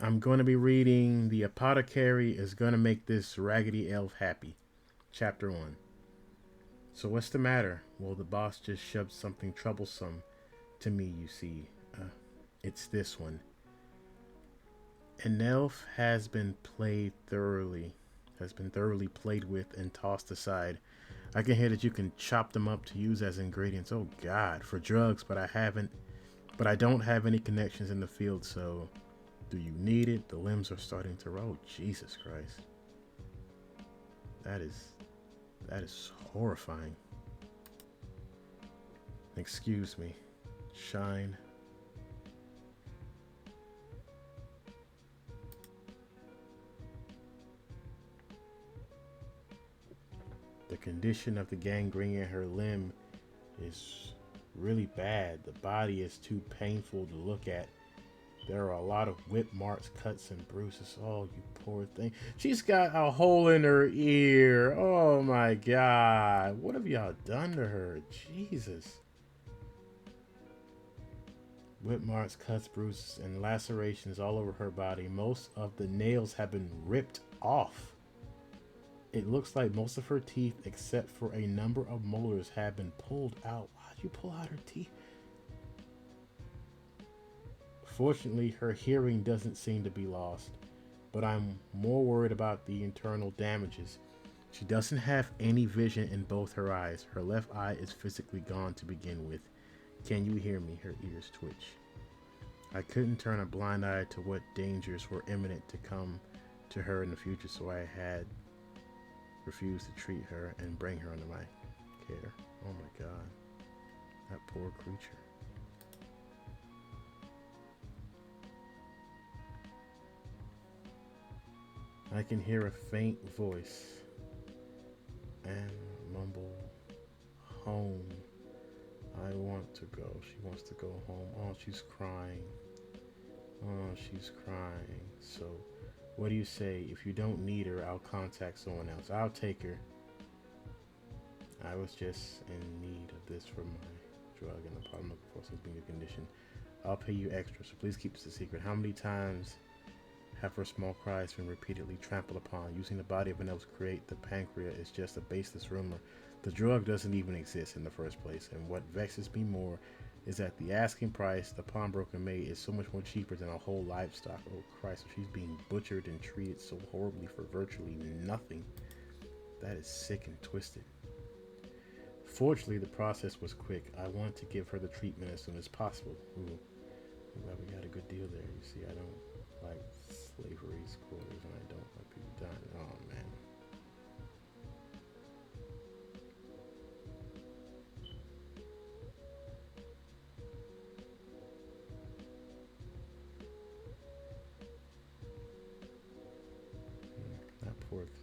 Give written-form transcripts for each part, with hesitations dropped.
I'm going to be reading The Apothecary is Going to Make This Raggedy Elf Happy, Chapter 1. So, what's the matter? Well, the boss just shoved something troublesome to me, you see. It's this one. An elf has been thoroughly played with and tossed aside. I can hear that you can chop them up to use as ingredients. Oh God, for drugs, but I don't have any connections in the field, so do you need it? The limbs are starting to roll. Jesus Christ. That is that is horrifying. Excuse me. Shine. The condition of the gangrene in her limb is really bad. The body is too painful to look at. There are a lot of whip marks, cuts, and bruises. Oh, you poor thing. She's got a hole in her ear. Oh my God. What have y'all done to her? Jesus. Whip marks, cuts, bruises, and lacerations all over her body. Most of the nails have been ripped off. It looks like most of her teeth, except for a number of molars, have been pulled out. Why'd you pull out her teeth? Fortunately, her hearing doesn't seem to be lost, but I'm more worried about the internal damages. She doesn't have any vision in both her eyes. Her left eye is physically gone to begin with. Can you hear me? Her ears twitch. I couldn't turn a blind eye to what dangers were imminent to come to her in the future, so I had refused to treat her and bring her under my care. Oh my God, that poor creature. I can hear a faint voice and mumble, home. I want to go. She wants to go home. Oh, she's crying. Oh, she's crying. So, what do you say? If you don't need her, I'll contact someone else. I'll take her. I was just in need of this for my drug, and the problem looking for since being a condition. I'll pay you extra, so please keep this a secret. How many times have her small cries been repeatedly trampled upon? Using the body of an elf to create the pancreas is just a baseless rumor. The drug doesn't even exist in the first place, and what vexes me more is that the asking price the pawnbroker made is so much more cheaper than a whole livestock. Oh Christ, she's being butchered and treated so horribly for virtually nothing. That is sick and twisted. Fortunately, the process was quick. I want to give her the treatment as soon as possible. Ooh, well, we got a good deal there. You see, I don't like slavery quarters, and I don't like people dying. Oh man.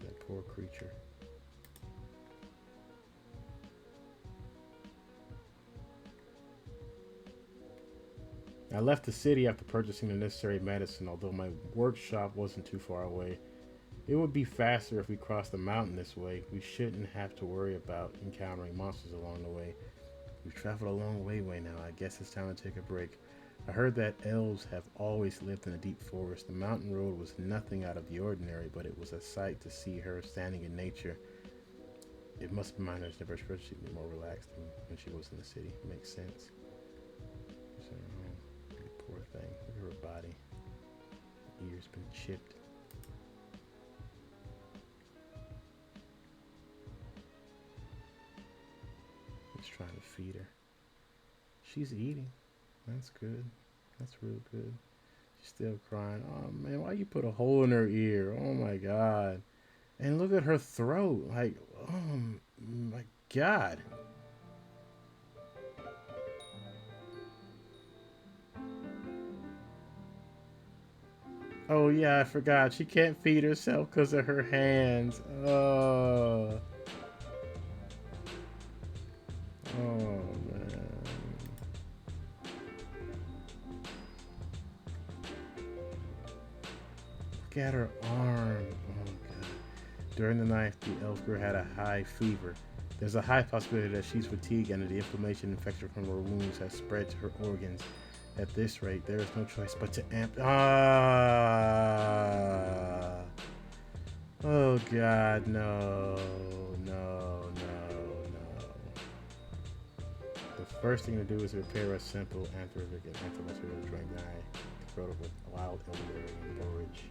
That poor creature. I left the city after purchasing the necessary medicine, although my workshop wasn't too far away. It would be faster if we crossed the mountain this way. We shouldn't have to worry about encountering monsters along the way. We've traveled a long way now. I guess it's time to take a break. I heard that elves have always lived in a deep forest. The mountain road was nothing out of the ordinary, but it was a sight to see her standing in nature. It must be mine as never she'd be more relaxed than when she was in the city. Makes sense. So, poor thing. Look at her body. Ears been chipped. He's trying to feed her. She's eating. That's good. That's real good. She's still crying. Oh man, why you put a hole in her ear? Oh my God. And look at her throat. Like, oh my God. Oh yeah, I forgot. She can't feed herself because of her hands. Oh. Oh man. Look at her arm. Oh God. During the night, the elf girl had a high fever. There's a high possibility that she's fatigued and that the inflammation infection from her wounds has spread to her organs. At this rate, there is no choice but to amp. Ah! God, no, no, no, no. The first thing to do is prepare a simple antibacterial drink that I thrown with wild elderberry and borage.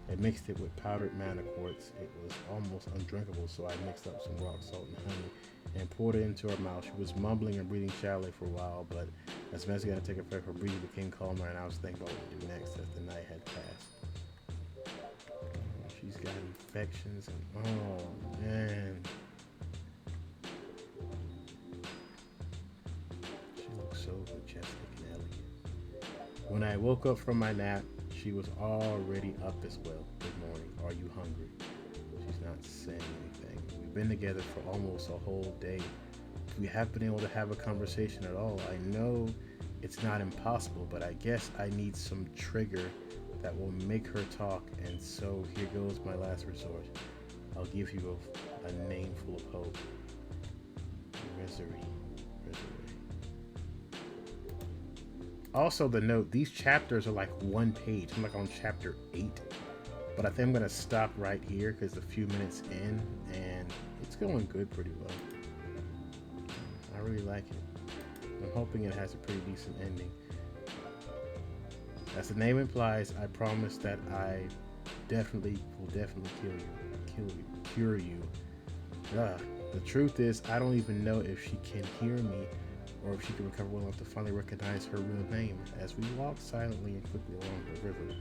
I mixed it with powdered manna quartz. It was almost undrinkable, so I mixed up some rock salt and honey and poured it into her mouth. She was mumbling and breathing shallowly for a while, but as medicine began to take effect, her breathing became calmer, and I was thinking about what to do next as the night had passed. She's got infections, and oh man. She looks so majestic and elegant. When I woke up from my nap, she was already up as well. Good morning. Are you hungry? She's not saying anything. We've been together for almost a whole day. We haven't been able to have a conversation at all. I know it's not impossible, but I guess I need some trigger that will make her talk, and so here goes my last resort. I'll give you a name full of hope. Misery. Also, the note, these chapters are like one page. I'm like on chapter 8. But I think I'm going to stop right here because a few minutes in, and it's going good pretty well. I really like it. I'm hoping it has a pretty decent ending. As the name implies, I promise that I will definitely cure you. The truth is, I don't even know if she can hear me or if she can recover well enough to finally recognize her real name. As we walked silently and quickly along the river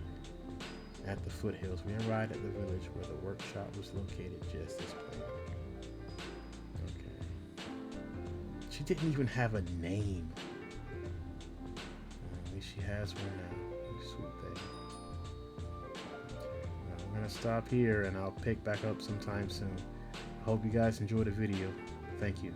at the foothills, we arrived at the village where the workshop was located, just as planned. Okay. She didn't even have a name. At least she has one now. Sweet thing. Okay. Now I'm gonna stop here and I'll pick back up sometime soon. I hope you guys enjoyed the video. Thank you.